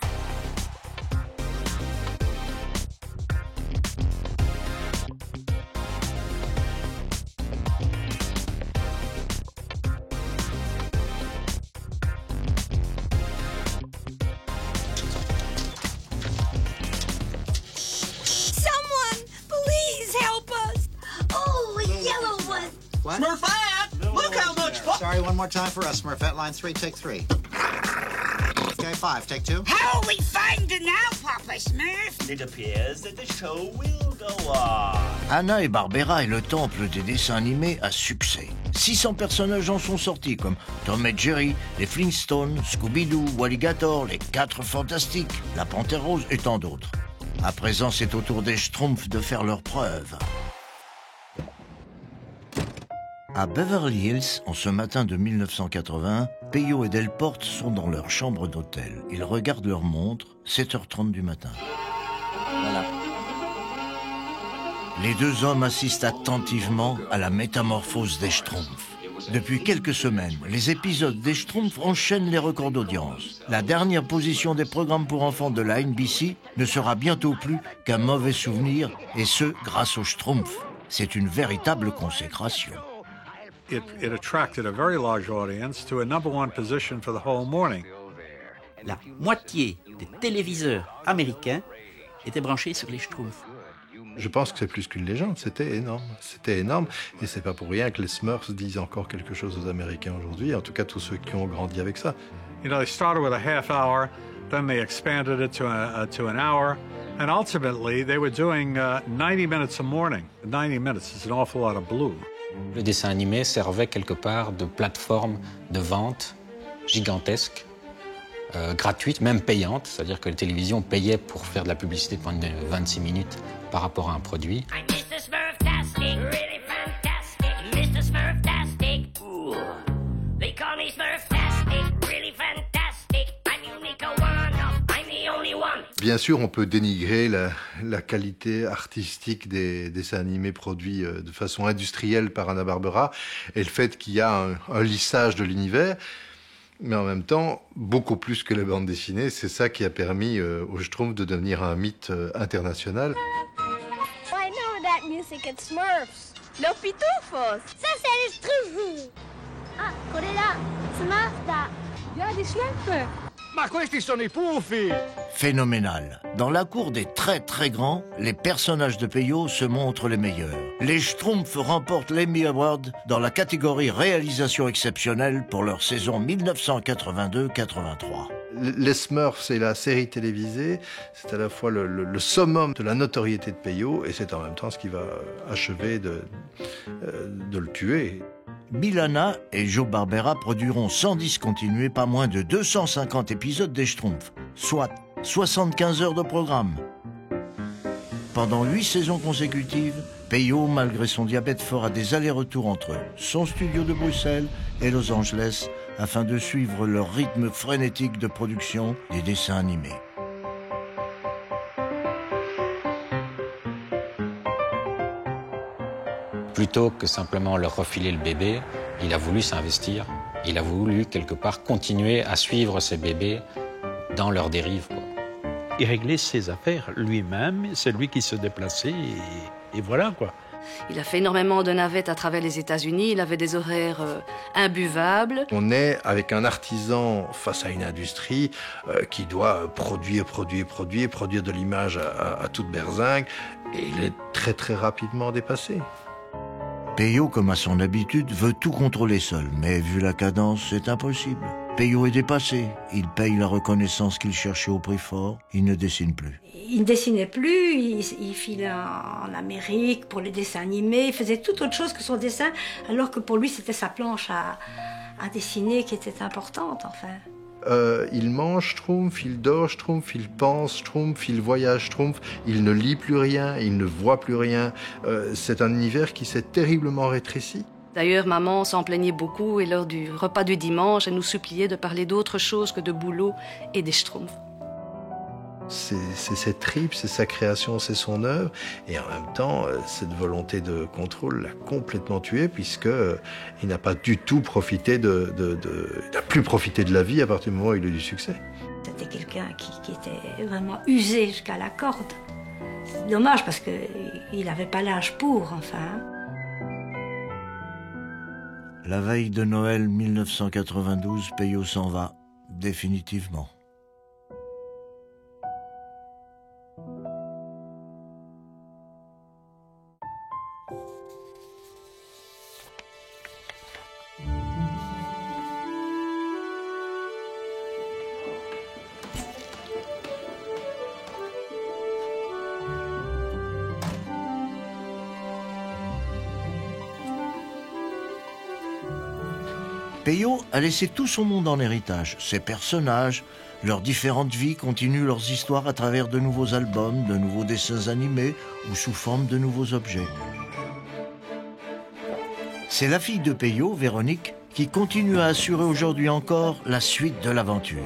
What? Smurfette! Look how much fun! Sorry, one more time for us, Smurfette. Line 3, take 3. Okay, 5, take 2. How are we finding now, Papa Smurf? It appears that the show will go on. Hanna-Barbera est le temple des dessins animés à succès. 600 personnages en sont sortis, comme Tom et Jerry, les Flintstones, Scooby-Doo, Walligator, les 4 Fantastiques, la Panthère Rose et tant d'autres. À présent, c'est au tour des Schtroumpfs de faire leurs preuves. À Beverly Hills, en ce matin de 1980, Peyo et Delporte sont dans leur chambre d'hôtel. Ils regardent leur montre, 7h30 du matin. Voilà. Les deux hommes assistent attentivement à la métamorphose des Schtroumpfs. Depuis quelques semaines, les épisodes des Schtroumpfs enchaînent les records d'audience. La dernière position des programmes pour enfants de la NBC ne sera bientôt plus qu'un mauvais souvenir, et ce, grâce aux Schtroumpfs. C'est une véritable consécration. It attracted a very large audience to a #1 position for the whole morning. La moitié des téléviseurs américains étaient branchés sur les Schtroumpfs. Je pense que c'est plus qu'une légende, c'était énorme. C'était énorme, et c'est pas pour rien que les Smurfs disent encore quelque chose aux Américains aujourd'hui, en tout cas tous ceux qui ont grandi avec ça. You know, they started with a half hour, then they expanded it to an hour, and ultimately they were doing 90 minutes a morning. 90 minutes is an awful lot of blue. Le dessin animé servait quelque part de plateforme de vente gigantesque, gratuite, même payante, c'est-à-dire que les télévisions payaient pour faire de la publicité pendant 26 minutes par rapport à un produit. Bien sûr, on peut dénigrer la qualité artistique des dessins animés produits de façon industrielle par Hanna-Barbera et le fait qu'il y a un lissage de l'univers. Mais en même temps, beaucoup plus que les bandes dessinées, c'est ça qui a permis aux Schtroumpfs de devenir un mythe international. I know that music at Smurfs. Los Pitufos. Ça, c'est les Schtroumpfs. Ah, これだ. Smurf da. Ja, die Schlümpfe. Ma questi sono i Puffi! Phénoménal. Dans la cour des très très grands, les personnages de Peyo se montrent les meilleurs. Les Schtroumpfs remportent l'Emmy Award dans la catégorie réalisation exceptionnelle pour leur saison 1982-83. Les Smurfs, c'est la série télévisée, c'est à la fois le summum de la notoriété de Peyo et c'est en même temps ce qui va achever de le tuer. Bill Hanna et Joe Barbera produiront sans discontinuer pas moins de 250 épisodes des Schtroumpfs, soit 75 heures de programme. Pendant 8 saisons consécutives, Peyo, malgré son diabète, fera des allers-retours entre son studio de Bruxelles et Los Angeles afin de suivre leur rythme frénétique de production des dessins animés. Plutôt que simplement leur refiler le bébé, il a voulu s'investir. Il a voulu, quelque part, continuer à suivre ces bébés dans leur dérive, quoi. Il réglait ses affaires lui-même, c'est lui qui se déplaçait, et voilà, quoi. Il a fait énormément de navettes à travers les États-Unis, il avait des horaires imbuvables. On est avec un artisan face à une industrie qui doit produire de l'image à toute berzingue, et il est très très rapidement dépassé. Peyo, comme à son habitude, veut tout contrôler seul, mais vu la cadence, c'est impossible. Peyo est dépassé, il paye la reconnaissance qu'il cherchait au prix fort, il ne dessine plus. Il ne dessinait plus, il filait en Amérique pour les dessins animés, il faisait tout autre chose que son dessin, alors que pour lui c'était sa planche à dessiner qui était importante, enfin. Il mange Schtroumpf, il dort Schtroumpf, il pense Schtroumpf, il voyage Schtroumpf, il ne lit plus rien, il ne voit plus rien. C'est un univers qui s'est terriblement rétréci. D'ailleurs, maman s'en plaignait beaucoup et lors du repas du dimanche, elle nous suppliait de parler d'autre chose que de boulot et des Schtroumpfs. C'est ses tripes, c'est sa création, c'est son œuvre. Et en même temps, cette volonté de contrôle l'a complètement tué puisque il n'a pas du tout profité il n'a plus profité de la vie à partir du moment où il a eu du succès. C'était quelqu'un qui était vraiment usé jusqu'à la corde. C'est dommage parce qu'il n'avait pas l'âge pour, enfin. La veille de Noël 1992, Peyo s'en va, définitivement. Peyo a laissé tout son monde en héritage. Ses personnages, leurs différentes vies continuent leurs histoires à travers de nouveaux albums, de nouveaux dessins animés ou sous forme de nouveaux objets. C'est la fille de Peyo, Véronique, qui continue à assurer aujourd'hui encore la suite de l'aventure.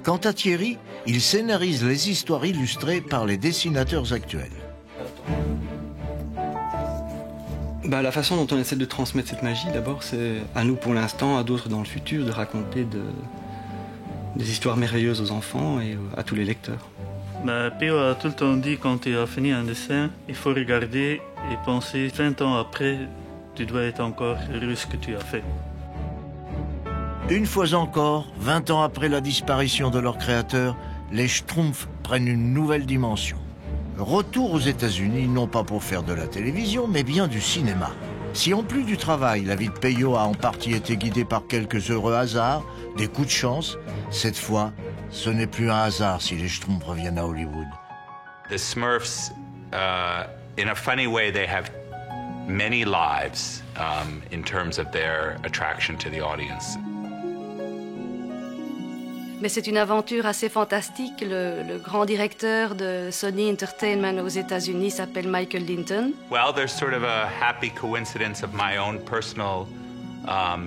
Quant à Thierry, il scénarise les histoires illustrées par les dessinateurs actuels. La façon dont on essaie de transmettre cette magie, d'abord, c'est à nous pour l'instant, à d'autres dans le futur, de raconter des histoires merveilleuses aux enfants et à tous les lecteurs. Pio a tout le temps dit quand il a fini un dessin, il faut regarder et penser 20 ans après, tu dois être encore heureux ce que tu as fait. Une fois encore, 20 ans après la disparition de leur créateur, les Schtroumpfs prennent une nouvelle dimension. Retour aux États-Unis, non pas pour faire de la télévision, mais bien du cinéma. Si en plus du travail, la vie de Peyo a en partie été guidée par quelques heureux hasards, des coups de chance, cette fois, ce n'est plus un hasard si les Schtroumpfs reviennent à Hollywood. The Smurfs, in a funny way, they have many lives in terms of their attraction to the audience. Mais c'est une aventure assez fantastique. Le grand directeur de Sony Entertainment aux États-Unis s'appelle Michael Linton. Well, there's sort of a happy coincidence of my own personal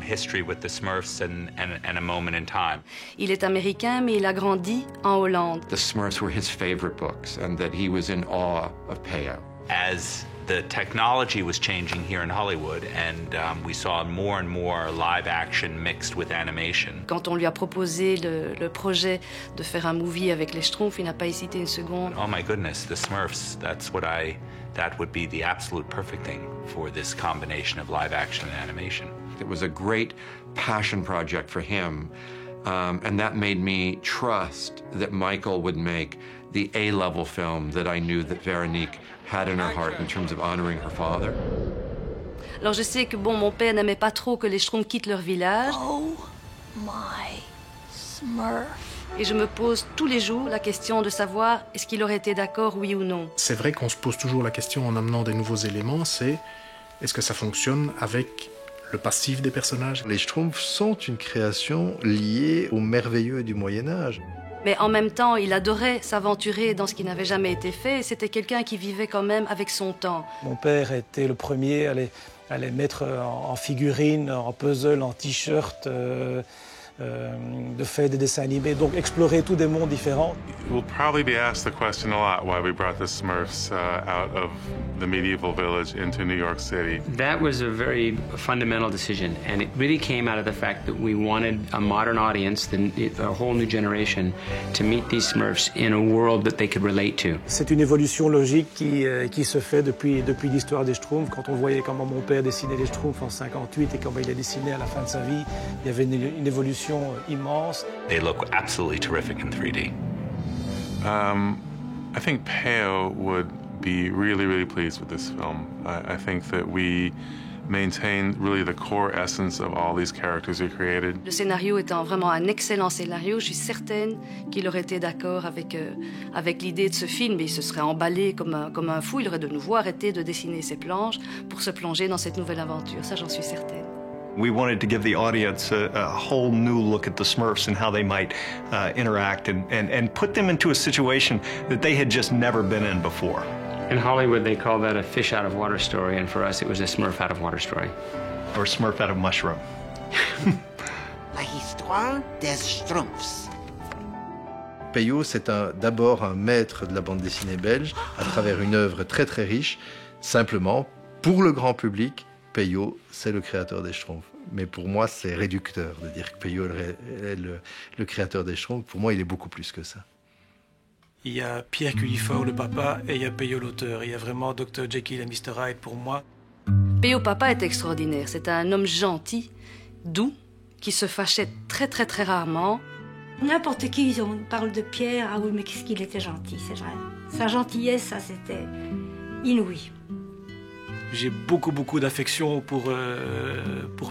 history with the Smurfs and a moment in time. Il est américain, mais il a grandi en Hollande. The Smurfs were his favorite books, and that he was in awe of Peyo. As the technology was changing here in Hollywood, and we saw more and more live action mixed with animation. Quand on lui a proposé le projet de faire un movie avec les Schtroumpfs, il n'a pas hésité une seconde. Oh my goodness, the Smurfs, that would be the absolute perfect thing for this combination of live action and animation. It was a great passion project for him, and that made me trust that Michael would make the A-level film that I knew that Veronique had in her heart in terms of honoring her father. Alors je sais que mon père n'aimait pas trop que les Schtroumpfs quittent leur village. Oh my Smurf. Et je me pose tous les jours la question de savoir est-ce qu'il aurait été d'accord, oui ou non. C'est vrai qu'on se pose toujours la question en amenant des nouveaux éléments, c'est est-ce que ça fonctionne avec le passif des personnages? Les Schtroumpfs sont une création liée au merveilleux du Moyen-Âge. Mais en même temps, il adorait s'aventurer dans ce qui n'avait jamais été fait. C'était quelqu'un qui vivait quand même avec son temps. Mon père était le premier à les mettre en figurines, en puzzle, en t-shirt, de faire des dessins animés, donc explorer tous des mondes différents. We'll probably be asked the question a lot why we brought the Smurfs out of the medieval village into New York City. That was a very fundamental decision, and it really came out of the fact that we wanted a modern audience, a whole new generation, to meet these Smurfs in a world that they could relate to. C'est une évolution logique qui se fait depuis l'histoire des Schtroumpfs. Quand on voyait comment mon père dessinait les Schtroumpfs en 58 et comment il a dessiné à la fin de sa vie, il y avait une évolution immense. They look absolutely terrific in 3D. I think Peyo would be really, really pleased with this film. I think that we maintain really the core essence of all these characters we created. Le scénario étant vraiment un excellent scénario, je suis certaine qu'il aurait été d'accord avec l'idée de ce film. Et il se serait emballé comme un fou. Il aurait de nouveau arrêté de dessiner ses planches pour se plonger dans cette nouvelle aventure. Ça, j'en suis certaine. We wanted to give the audience a whole new look at the Smurfs and how they might interact and put them into a situation that they had just never been in before. In Hollywood, they call that a fish out of water story, and for us, it was a Smurf out of water story. Or Smurf out of mushroom. La histoire des Schtroumpfs. Peyo, c'est d'abord un maître de la bande dessinée belge à travers une œuvre très très riche. Simplement, pour le grand public, Peyo, c'est le créateur des Schtroumpfs. Mais pour moi, c'est réducteur de dire que Peyo est le créateur des Schtroumpfs. Pour moi, il est beaucoup plus que ça. Il y a Pierre Cullifort, le papa, et il y a Peyo, l'auteur. Il y a vraiment Dr. Jekyll et Mr. Hyde pour moi. Peyo papa est extraordinaire. C'est un homme gentil, doux, qui se fâchait très très très rarement. N'importe qui, on parle de Pierre, ah oui, mais qu'est-ce qu'il était gentil, c'est vrai. Sa gentillesse, ça, c'était inouï. J'ai beaucoup d'affection pour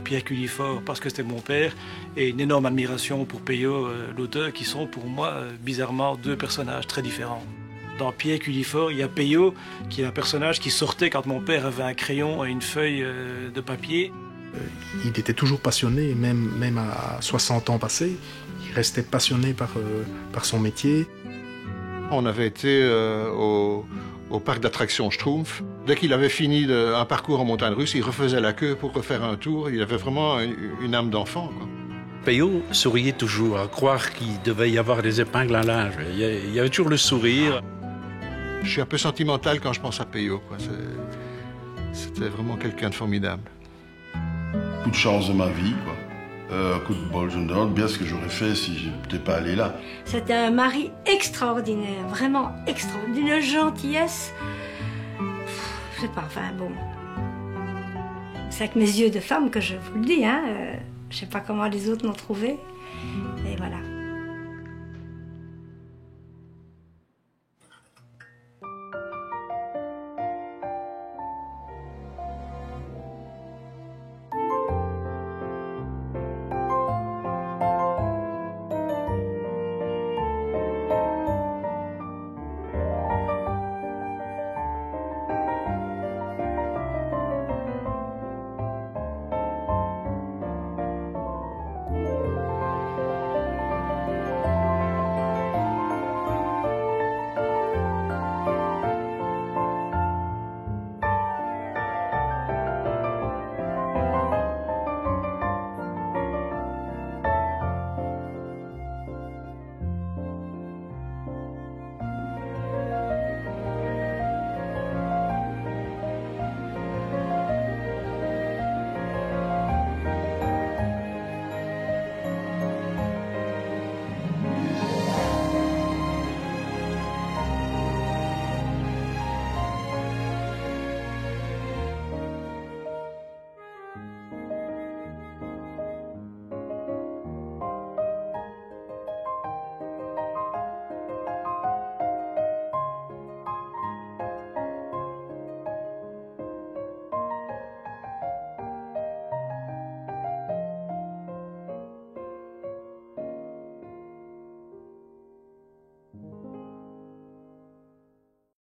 Pierre Cullifort parce que c'était mon père et une énorme admiration pour Peyo, l'auteur, qui sont pour moi bizarrement deux personnages très différents. Dans Pierre Cullifort, il y a Peyo qui est un personnage qui sortait quand mon père avait un crayon et une feuille de papier. Il était toujours passionné, même à 60 ans passés, il restait passionné par son métier. On avait été au parc d'attractions Schtroumpf. Dès qu'il avait fini un parcours en montagne russe, il refaisait la queue pour refaire un tour. Il avait vraiment une âme d'enfant. Peyo souriait toujours, à croire qu'il devait y avoir des épingles à linge. Il y avait toujours le sourire. Je suis un peu sentimental quand je pense à Peyo. C'était vraiment quelqu'un de formidable. Coup de chance de ma vie, quoi. Coup de bol, je me demande bien ce que j'aurais fait si je n'étais pas allé là. C'était un mari extraordinaire, vraiment extraordinaire, d'une gentillesse. Je sais pas, enfin bon. C'est avec mes yeux de femme que je vous le dis, hein. Je sais pas comment les autres l'ont trouvé. Et voilà.